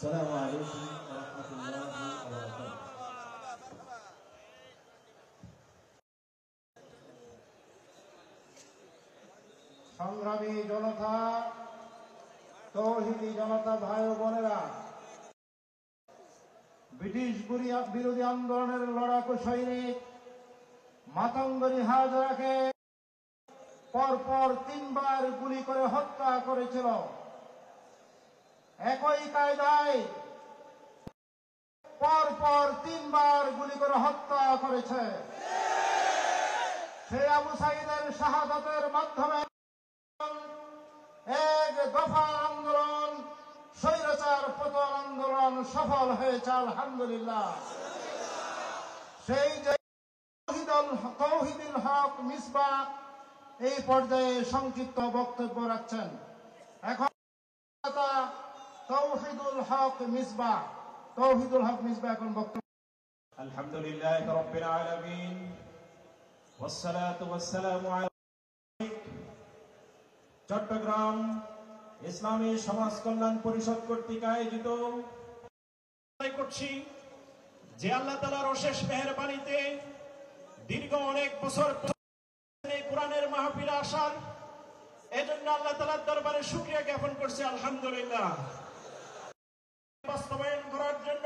আসসালামু আলাইকুম ওয়া রাহমাতুল্লাহি ওয়া বারাকাতুহু। সংগ্রামী জনতা, তৌহিদি জনতা ভাই ও বোনেরা, ব্রিটিশ বিরোধী আন্দোলনের লড়াকু সৈনিক মাতঙ্গিনী হাজরাকে পরপর 3 বার গুলি করে হত্যা করেছিল। একই কায়দায় পরপর 3 বার গুলি করে হত্যা করেছে। সেই আবু সাঈদের শাহাদাতের মাধ্যমে এক দফা আন্দোলন, স্বৈরাচার পতন আন্দোলন সফল হয়েছে আলহামদুলিল্লাহ। সেই যে তৌহিদুল হক মিসবাহ এই পর্যায়ে সংক্ষিপ্ত বক্তব্য রাখছেন। এখন তৌহিদুল হক মিসবাহ এখন বক্তব্য। আলহামদুলিল্লাহ রাব্বিল আলামিন ওয়াসসালাতু ওয়াসসালামু আলা চট্টগ্রাম ইসলামী সমাজ কল্যাণ পরিষদ কর্তৃক আয়োজিত করছি যে আল্লাহ তাআলার অশেষ মেহেরবানিতে দীর্ঘ অনেক বছর এই কোরআনের মাহফিলে আসার এজন্য আল্লাহ তাআলার দরবারে শুকরিয়া জ্ঞাপন করছি আলহামদুলিল্লাহ। বাস্তবায়ন করার জন্য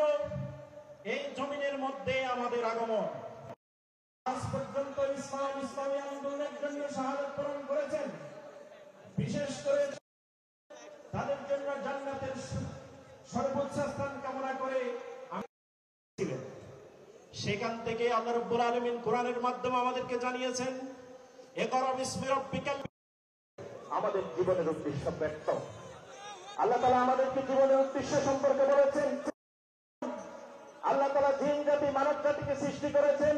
এই জমিনের মধ্যে আমাদের আগমন। আজ পর্যন্ত ইসলামী আন্দোলনের জন্য শাহাদাত বরণ করেছেন, বিশেষ করে তাদের জন্য জান্নাতের সর্বোচ্চ স্থান কামনা করে সেখান থেকে আল্লাহ রাব্বুল আলামিন কোরআনের মাধ্যমে আমাদেরকে জানিয়েছেন ইকরা বিসমি রাব্বিকাল। আমাদের জীবনের উদ্দেশ্য ব্যক্ত আল্লাহ তাআলা আমাদেরকে জীবনের উদ্দেশ্য সম্পর্কে বলেছেন। আল্লাহ তাআলা জিন জাতি মানব জাতিকে সৃষ্টি করেছেন।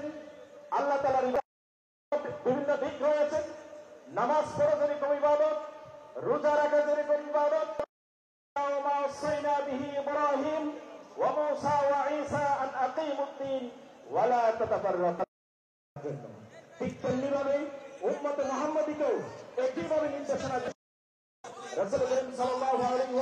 আল্লাহ তাআলার বিভিন্ন দিক রয়েছে। নামাজ পড়া যেরকম ইবাদত, রোজা রাখা যেরকম ইবাদত। ওয়া ওয়াসাইনা বিহি ইব্রাহিম ওয়া মূসা ওয়া ঈসা আন আকিমুদ্দিন ওয়া লা তাতাফাররাকু। ঠিক তেমনিভাবে উম্মতে মুহাম্মাদীকেও একইভাবে নির্দেশনা রাসূল করিম সাল্লাল্লাহু আলাইহি